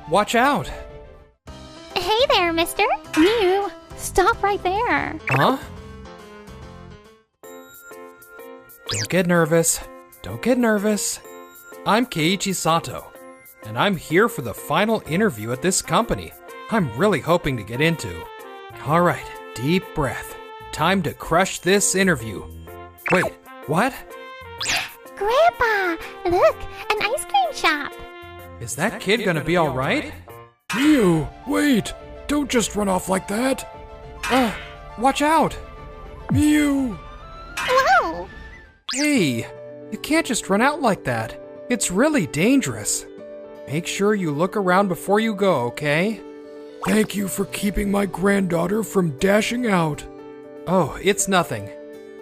Watch out! Hey there, mister. Miu, stop right there. Huh? Don't get nervous. Don't get nervous. I'm Keiichi Sato, and I'm here for the final interview at this company I'm really hoping to get into. Alright, deep breath. Time to crush this interview. Wait, what? Grandpa, look, an ice cream shop. Is that kid gonna be alright? Miu, wait! Don't just run off like that! Watch out! Miu! Whoa! Hey, you can't just run out like that. It's really dangerous. Make sure you look around before you go, okay? Thank you for keeping my granddaughter from dashing out. Oh, it's nothing.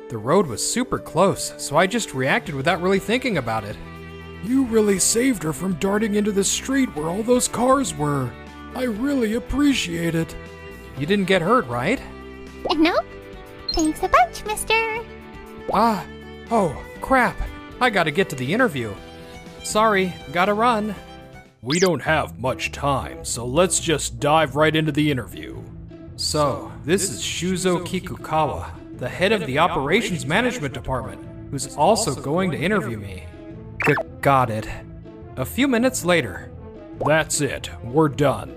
The road was super close, so I just reacted without really thinking about it. You really saved her from darting into the street where all those cars were. I really appreciate it. You didn't get hurt, right? Nope. Thanks a bunch, mister. Oh, crap. I gotta get to the interview. Sorry, gotta run. We don't have much time, so let's just dive right into the interview. So, this is Shuzo Kikukawa, the head of the Operations Management Department, who's also going to interview me. Got it. A few minutes later. That's it, we're done.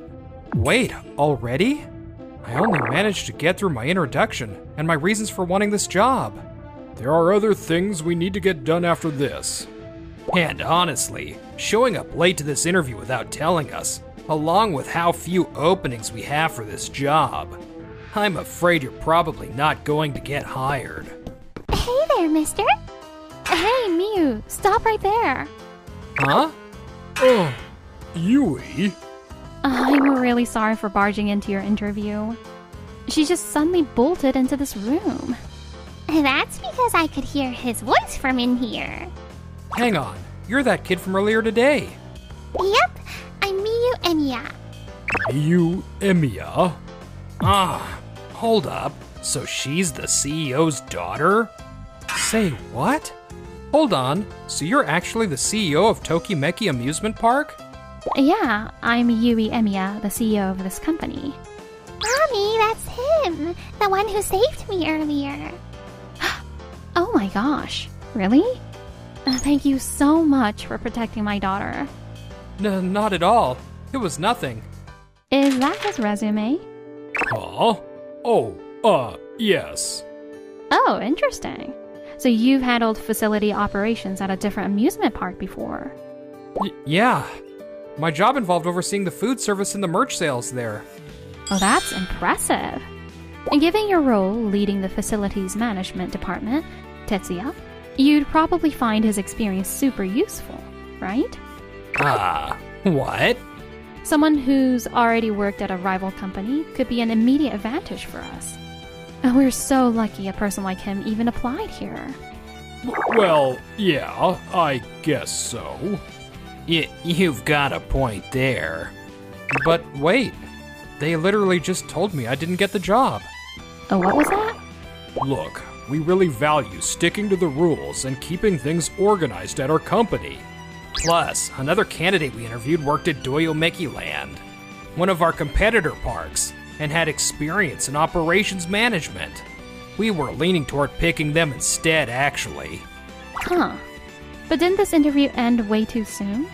Wait, already? I only managed to get through my introduction and my reasons for wanting this job. There are other things we need to get done after this. And honestly, showing up late to this interview without telling us, along with how few openings we have for this job, I'm afraid you're probably not going to get hired. Hey there, mister. Hey, Miu, stop right there. Huh? Oh, Yui? I'm really sorry for barging into your interview. She just suddenly bolted into this room. That's because I could hear his voice from in here. Hang on, you're that kid from earlier today. Yep, I'm Miu Emiya. Miu Emiya? Hold up. So she's the CEO's daughter? Say what? Hold on, so you're actually the CEO of Tokimeki Amusement Park? Yeah, I'm Yui Emiya, the CEO of this company. Mommy, that's him. The one who saved me earlier. Oh my gosh, really? Thank you so much for protecting my daughter. Not at all. It was nothing. Is that his resume? Huh? Yes. Oh, interesting. So you've handled facility operations at a different amusement park before. Yeah. My job involved overseeing the food service and the merch sales there. Oh, that's impressive. And given your role leading the facilities management department, Tetsuya, you'd probably find his experience super useful, right? What? Someone who's already worked at a rival company could be an immediate advantage for us. And we're so lucky a person like him even applied here. Well, yeah, I guess so. You've got a point there. But wait, they literally just told me I didn't get the job. Oh, what was that? Look, we really value sticking to the rules and keeping things organized at our company. Plus, another candidate we interviewed worked at Doyomeki Land, one of our competitor parks, and had experience in operations management. We were leaning toward picking them instead, actually. Huh. But didn't this interview end way too soon?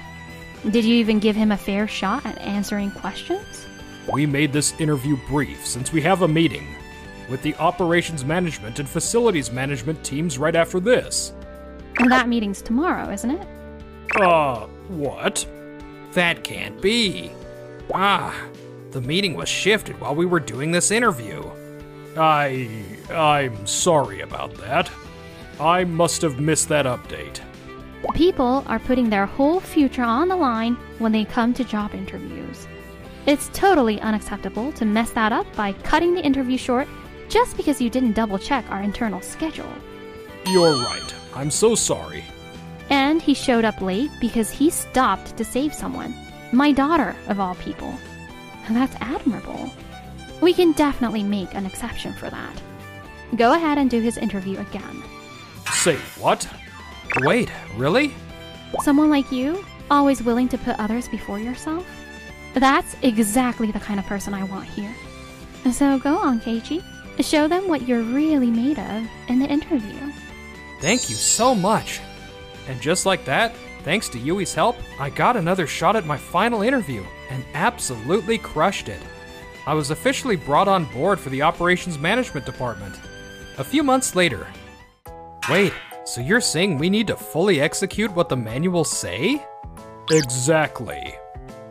Did you even give him a fair shot at answering questions? We made this interview brief since we have a meeting with the operations management and facilities management teams right after this. And that meeting's tomorrow, isn't it? What? That can't be. The meeting was shifted while we were doing this interview. I'm sorry about that. I must have missed that update. People are putting their whole future on the line when they come to job interviews. It's totally unacceptable to mess that up by cutting the interview short just because you didn't double-check our internal schedule. You're right. I'm so sorry. And he showed up late because he stopped to save someone. My daughter, of all people. And that's admirable. We can definitely make an exception for that. Go ahead and do his interview again. Say what? Wait, really? Someone like you always willing to put others before yourself. That's exactly the kind of person I want here. So go on, Keiichi. Show them what you're really made of in the interview. Thank you so much. And just like that, thanks to Yui's help, I got another shot at my final interview and absolutely crushed it. I was officially brought on board for the operations management department. A few months later. Wait, so you're saying we need to fully execute what the manuals say? Exactly.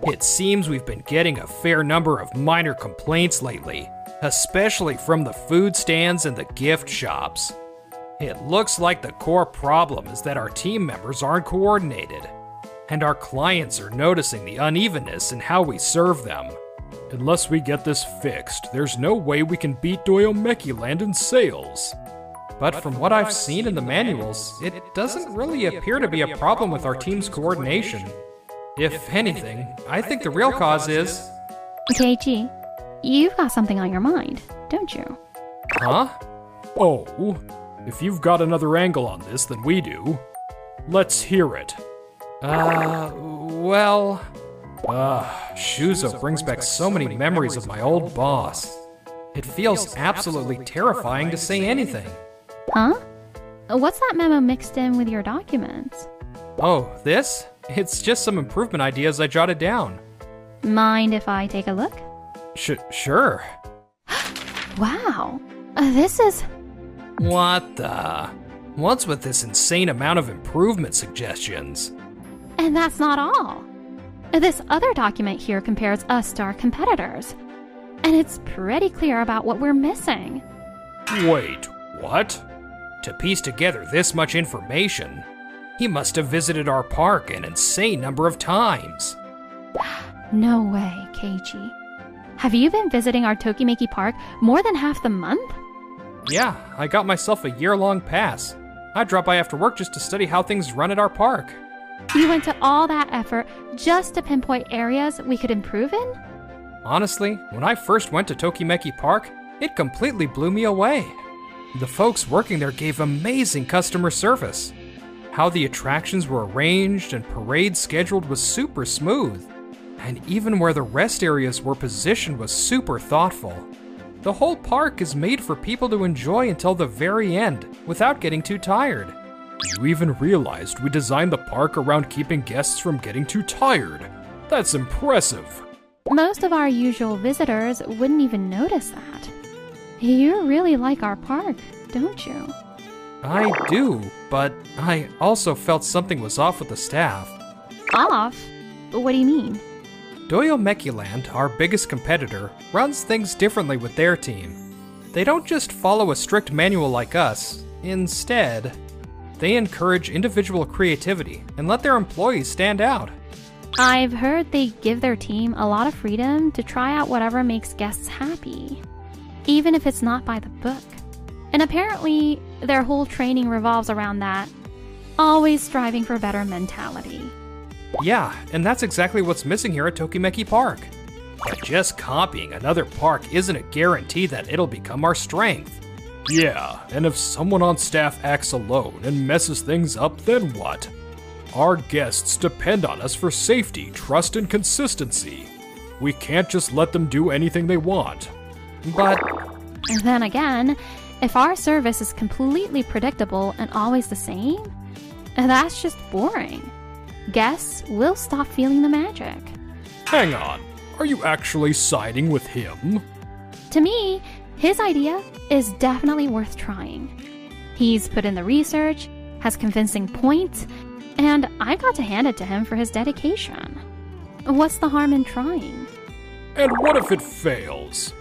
It seems we've been getting a fair number of minor complaints lately, especially from the food stands and the gift shops. It looks like the core problem is that our team members aren't coordinated, and our clients are noticing the unevenness in how we serve them. Unless we get this fixed, there's no way we can beat Doyomeki-land in sales. But from what I've seen in the manuals, it doesn't really appear to be a problem with our team's coordination. If anything, I think the real cause is... Keiichi, you've got something on your mind, don't you? Huh? Oh, if you've got another angle on this than we do, let's hear it. Well... Shuzo brings back so many memories of my old boss. It feels absolutely terrifying to say anything. Huh? What's that memo mixed in with your documents? Oh, this? It's just some improvement ideas I jotted down. Mind if I take a look? Sure. Wow, this is... What the? What's with this insane amount of improvement suggestions? And that's not all. This other document here compares us to our competitors. And it's pretty clear about what we're missing. Wait, what? To piece together this much information, he must have visited our park an insane number of times. No way, Keiichi. Have you been visiting our Tokimeki Park more than half the month? Yeah, I got myself a year-long pass. I drop by after work just to study how things run at our park. You went to all that effort just to pinpoint areas we could improve in? Honestly, when I first went to Tokimeki Park, it completely blew me away. The folks working there gave amazing customer service. How the attractions were arranged and parades scheduled was super smooth. And even where the rest areas were positioned was super thoughtful. The whole park is made for people to enjoy until the very end, without getting too tired. You even realized we designed the park around keeping guests from getting too tired. That's impressive. Most of our usual visitors wouldn't even notice that. You really like our park, don't you? I do, but I also felt something was off with the staff. Off? What do you mean? Doyomeki-land, our biggest competitor, runs things differently with their team. They don't just follow a strict manual like us. Instead, they encourage individual creativity and let their employees stand out. I've heard they give their team a lot of freedom to try out whatever makes guests happy, even if it's not by the book. And apparently, their whole training revolves around that, always striving for better mentality. Yeah, and that's exactly what's missing here at Tokimeki Park. But just copying another park isn't a guarantee that it'll become our strength. Yeah, and if someone on staff acts alone and messes things up, then what? Our guests depend on us for safety, trust, and consistency. We can't just let them do anything they want. But then again, if our service is completely predictable and always the same, that's just boring. Guests will stop feeling the magic. Hang on, are you actually siding with him? To me, his idea is definitely worth trying. He's put in the research, has convincing points, and I got to hand it to him for his dedication. What's the harm in trying? And what if it fails?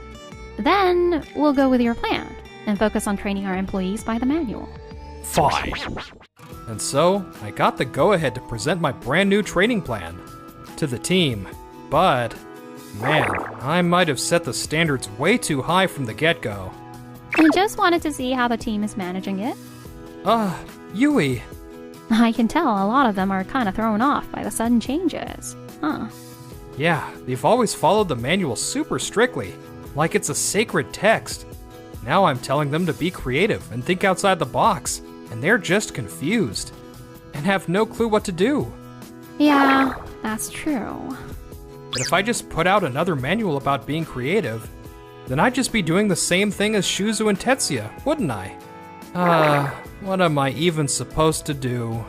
Then we'll go with your plan and focus on training our employees by the manual. Fine. And so, I got the go-ahead to present my brand new training plan to the team. But, man, I might have set the standards way too high from the get-go. I just wanted to see how the team is managing it. Yui. I can tell a lot of them are kind of thrown off by the sudden changes. Huh. Yeah, they've always followed the manual super strictly, like it's a sacred text. Now I'm telling them to be creative and think outside the box, and they're just confused, and have no clue what to do. Yeah, that's true. But if I just put out another manual about being creative, then I'd just be doing the same thing as Shuzu and Tetsuya, wouldn't I? What am I even supposed to do?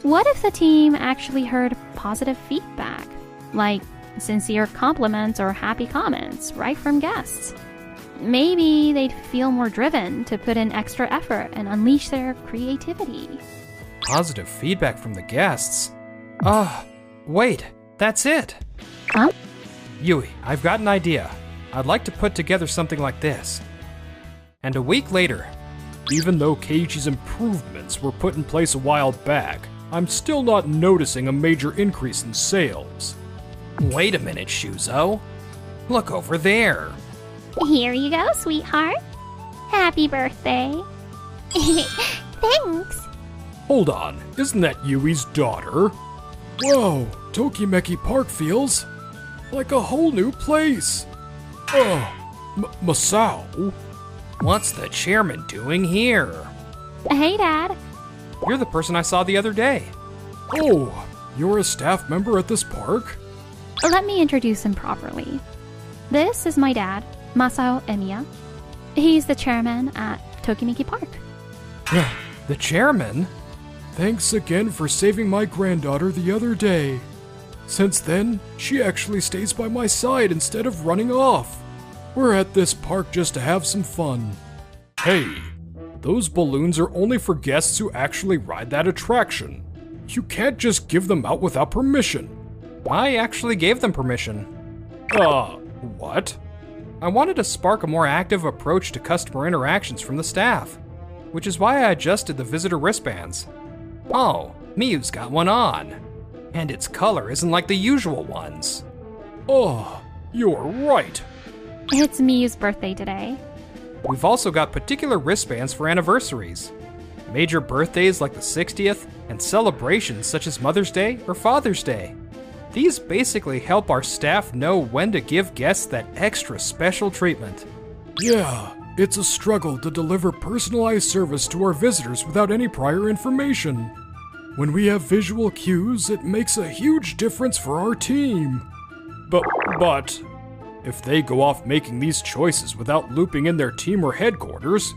What if the team actually heard positive feedback? Like sincere compliments or happy comments right from guests? Maybe they'd feel more driven to put in extra effort and unleash their creativity. Positive feedback from the guests? Wait, that's it! Huh? Yui, I've got an idea. I'd like to put together something like this. And a week later, Even though Keiichi's improvements were put in place a while back, I'm still not noticing a major increase in sales. wait a minute, Shuzo. Look over there. Here you go, sweetheart. Happy birthday. Thanks. Hold on, isn't that Yui's daughter? Whoa, Tokimeki Park feels like a whole new place. Masao? What's the chairman doing here? Hey, Dad. You're the person I saw the other day. Oh, you're a staff member at this park? Let me introduce him properly. This is my dad, Masao Emiya. He's the chairman at Tokimeki Park. The chairman? Thanks again for saving my granddaughter the other day. Since then, she actually stays by my side instead of running off. We're at this park just to have some fun. Hey, those balloons are only for guests who actually ride that attraction. You can't just give them out without permission. I actually gave them permission. What? I wanted to spark a more active approach to customer interactions from the staff, which is why I adjusted the visitor wristbands. Oh, Miyu's got one on. And its color isn't like the usual ones. Oh, you're right. It's Miyu's birthday today. We've also got particular wristbands for anniversaries. Major birthdays like the 60th, and celebrations such as Mother's Day or Father's Day. These basically help our staff know when to give guests that extra special treatment. Yeah, it's a struggle to deliver personalized service to our visitors without any prior information. When we have visual cues, it makes a huge difference for our team. But, if they go off making these choices without looping in their team or headquarters,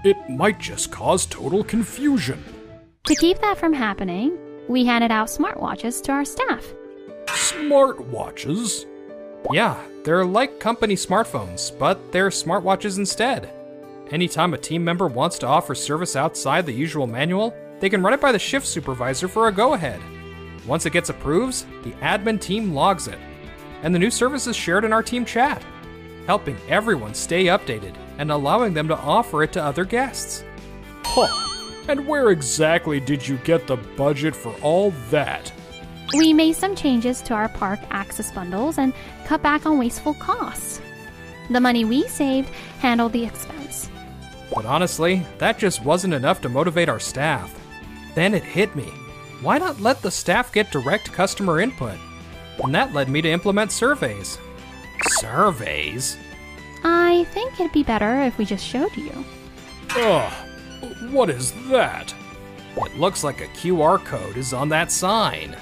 it might just cause total confusion. To keep that from happening, we handed out smartwatches to our staff. Smartwatches? Yeah, they're like company smartphones, but they're smartwatches instead. Anytime a team member wants to offer service outside the usual manual, they can run it by the shift supervisor for a go-ahead. Once it gets approved, the admin team logs it, and the new service is shared in our team chat, helping everyone stay updated and allowing them to offer it to other guests. Huh. And where exactly did you get the budget for all that? We made some changes to our park access bundles and cut back on wasteful costs. The money we saved handled the expense. But honestly, that just wasn't enough to motivate our staff. Then it hit me. Why not let the staff get direct customer input? And that led me to implement surveys. Surveys? I think it'd be better if we just showed you. What is that? It looks like a QR code is on that sign.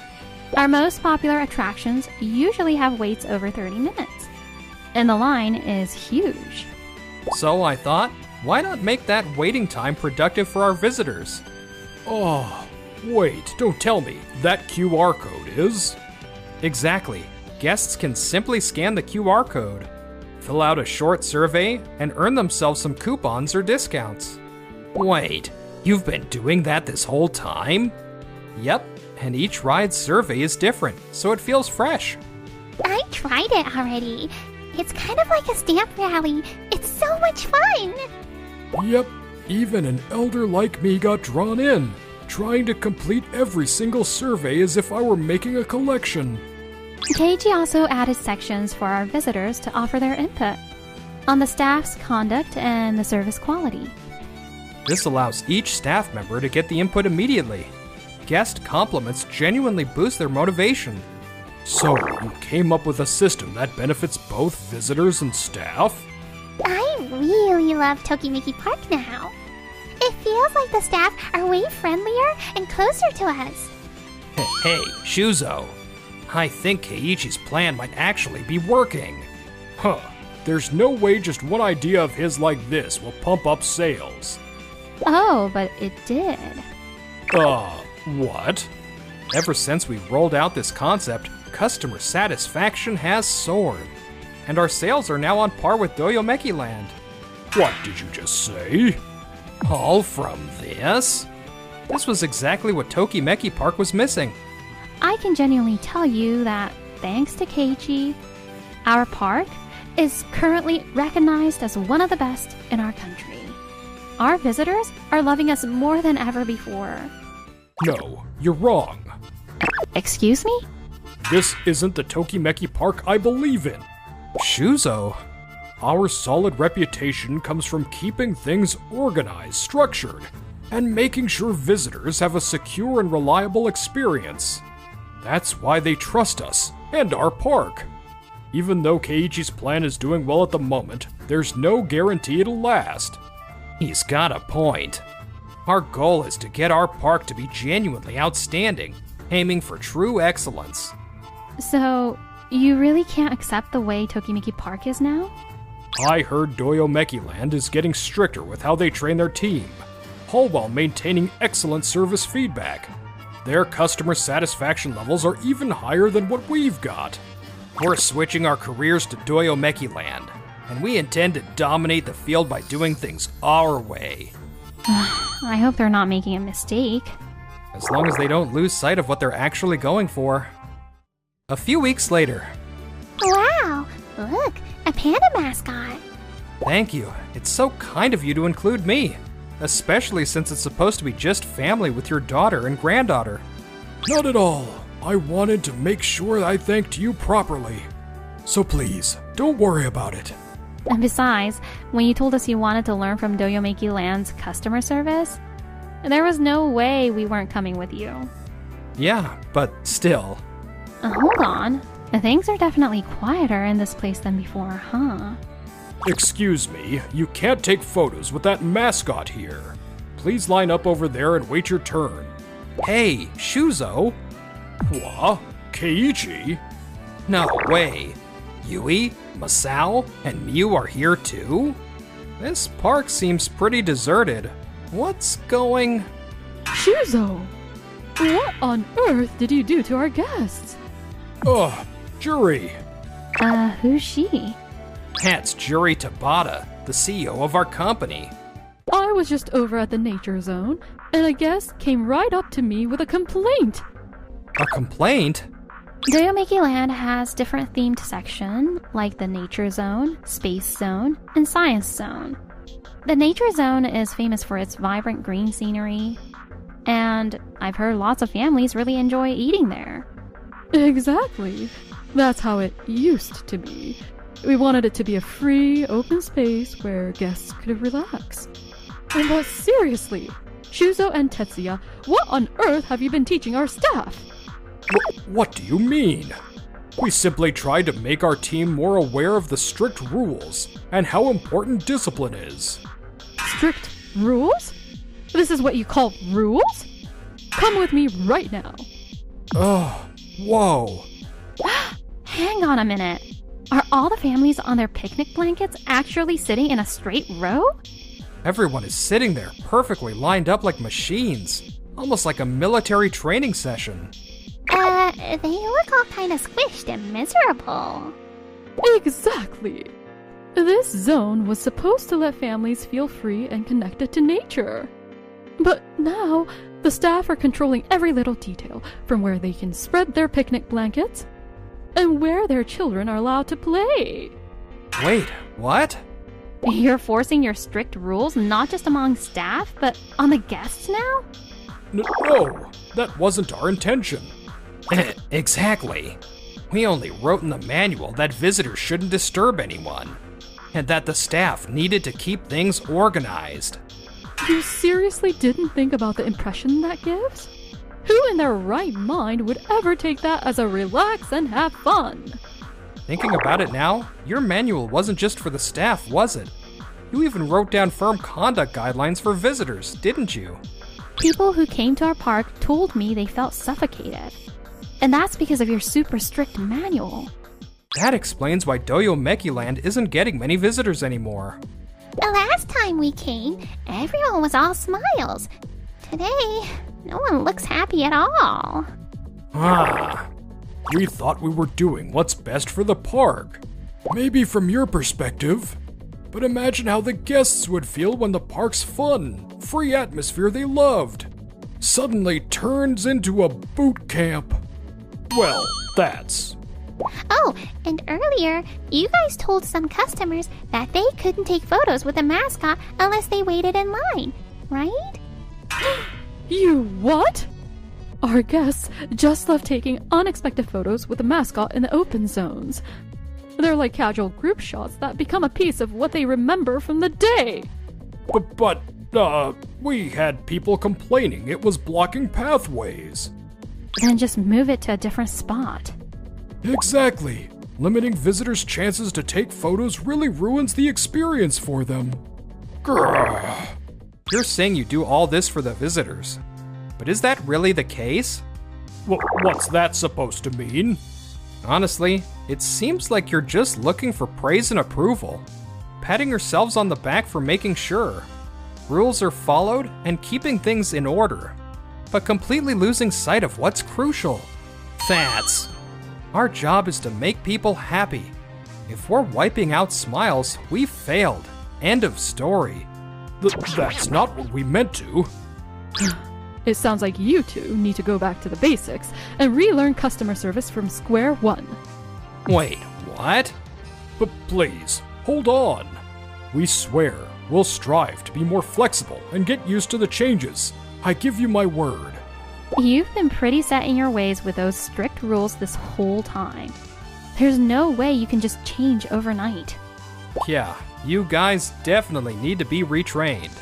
Our most popular attractions usually have waits over 30 minutes, and the line is huge. So I thought, why not make that waiting time productive for our visitors? Oh, wait, don't tell me. That QR code is? Exactly. Guests can simply scan the QR code, fill out a short survey, and earn themselves some coupons or discounts. Wait, you've been doing that this whole time? Yep, and each ride's survey is different, so it feels fresh. I tried it already. It's kind of like a stamp rally. It's so much fun. Yep, even an elder like me got drawn in, trying to complete every single survey as if I were making a collection. Keiichi also added sections for our visitors to offer their input on the staff's conduct and the service quality. This allows each staff member to get the input immediately. Guest compliments genuinely boost their motivation. So, you came up with a system that benefits both visitors and staff? I really love Tokimeki Park now. It feels like the staff are way friendlier and closer to us. Hey, Shuzo. I think Keiichi's plan might actually be working. Huh. There's no way just one idea of his like this will pump up sales. Oh, but it did. What? Ever since we rolled out this concept, customer satisfaction has soared. And our sales are now on par with Doyomeki Land. What did you just say? All from this? This was exactly what Tokimeki Park was missing. I can genuinely tell you that, thanks to Keiichi, our park is currently recognized as one of the best in our country. Our visitors are loving us more than ever before. No, you're wrong. Excuse me? This isn't the Tokimeki Park I believe in. Shuzo? Our solid reputation comes from keeping things organized, structured, and making sure visitors have a secure and reliable experience. That's why they trust us and our park. Even though Keiichi's plan is doing well at the moment, there's no guarantee it'll last. He's got a point. Our goal is to get our park to be genuinely outstanding, aiming for true excellence. So, you really can't accept the way Tokimeki Park is now? I heard Doyomeki Land is getting stricter with how they train their team, all while maintaining excellent service feedback. Their customer satisfaction levels are even higher than what we've got. We're switching our careers to Doyomeki Land, and we intend to dominate the field by doing things our way. I hope they're not making a mistake. As long as they don't lose sight of what they're actually going for. A few weeks later. Wow, look, a panda mascot. Thank you. It's so kind of you to include me, especially since it's supposed to be just family with your daughter and granddaughter. Not at all. I wanted to make sure I thanked you properly. So please, don't worry about it. And besides, when you told us you wanted to learn from Doyomeki Land's customer service, there was no way we weren't coming with you. Yeah, but still. Hold on. Things are definitely quieter in this place than before, huh? Excuse me, you can't take photos with that mascot here. Please line up over there and wait your turn. Hey, Shuzo? What? Keiichi? No way. Yui, Masao, and Mew are here too? This park seems pretty deserted. What's going... Shuzo! What on earth did you do to our guests? Juri. Who's she? That's Juri Tabata, the CEO of our company. I was just over at the nature zone, and a guest came right up to me with a complaint. A complaint? Doyomeki Land has different themed sections, like the Nature Zone, Space Zone, and Science Zone. The Nature Zone is famous for its vibrant green scenery, and I've heard lots of families really enjoy eating there. Exactly. That's how it used to be. We wanted it to be a free, open space where guests could relax. But seriously, Shuzo and Tetsuya, what on earth have you been teaching our staff? What do you mean? We simply tried to make our team more aware of the strict rules and how important discipline is. Strict rules? This is what you call rules? Come with me right now. Whoa. Hang on a minute. Are all the families on their picnic blankets actually sitting in a straight row? Everyone is sitting there, perfectly lined up like machines. Almost like a military training session. They look all kind of squished and miserable. Exactly. This zone was supposed to let families feel free and connected to nature. But now, the staff are controlling every little detail, from where they can spread their picnic blankets, and where their children are allowed to play. Wait, what? You're forcing your strict rules not just among staff, but on the guests now? No, that wasn't our intention. Exactly. We only wrote in the manual that visitors shouldn't disturb anyone, and that the staff needed to keep things organized. You seriously didn't think about the impression that gives? Who in their right mind would ever take that as a relax and have fun? Thinking about it now, your manual wasn't just for the staff, was it? You even wrote down firm conduct guidelines for visitors, didn't you? People who came to our park told me they felt suffocated. And that's because of your super strict manual. That explains why Doyo Mekiland isn't getting many visitors anymore. The last time we came, everyone was all smiles. Today, no one looks happy at all. We thought we were doing what's best for the park. Maybe from your perspective. But imagine how the guests would feel when the park's fun, free atmosphere they loved suddenly turns into a boot camp. Well, that's... Oh, and earlier, you guys told some customers that they couldn't take photos with a mascot unless they waited in line, right? You what? Our guests just love taking unexpected photos with the mascot in the open zones. They're like casual group shots that become a piece of what they remember from the day. But, we had people complaining it was blocking pathways. Then just move it to a different spot. Exactly. Limiting visitors' chances to take photos really ruins the experience for them. Grr. You're saying you do all this for the visitors. But is that really the case? What's that supposed to mean? Honestly, it seems like you're just looking for praise and approval, patting yourselves on the back for making sure rules are followed and keeping things in order, but completely losing sight of what's crucial. That's... Our job is to make people happy. If we're wiping out smiles, we failed. End of story. That's not what we meant to. It sounds like you two need to go back to the basics and relearn customer service from square one. Wait, what? But please, hold on. We swear we'll strive to be more flexible and get used to the changes. I give you my word. You've been pretty set in your ways with those strict rules this whole time. There's no way you can just change overnight. Yeah, you guys definitely need to be retrained.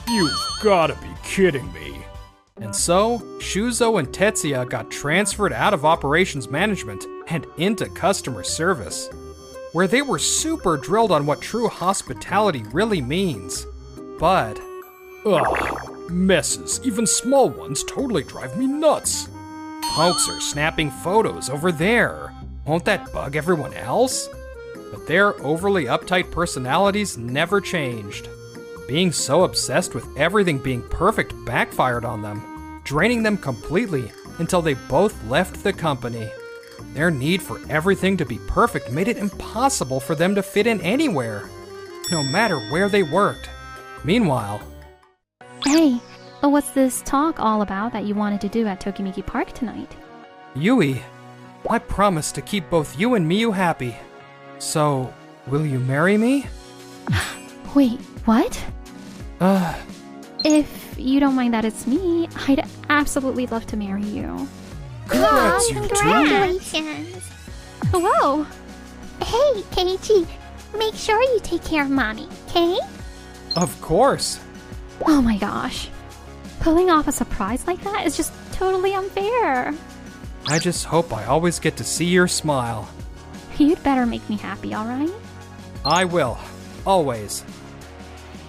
You've gotta be kidding me. And so, Shuzo and Tetsuya got transferred out of operations management and into customer service, where they were super drilled on what true hospitality really means. But... messes, even small ones, totally drive me nuts. Folks are snapping photos over there. Won't that bug everyone else? But their overly uptight personalities never changed. Being so obsessed with everything being perfect backfired on them, draining them completely until they both left the company. Their need for everything to be perfect made it impossible for them to fit in anywhere, no matter where they worked. Meanwhile... Hey, what's this talk all about that you wanted to do at Tokimeki Park tonight? Yui, I promised to keep both you and Miyu happy. So, will you marry me? Wait, what? If you don't mind that it's me, I'd absolutely love to marry you. Congrats, you two. Congratulations! Whoa! Hey, Keiichi, make sure you take care of Mommy, okay? Of course. Oh my gosh. Pulling off a surprise like that is just totally unfair. I just hope I always get to see your smile. You'd better make me happy, alright? I will. Always.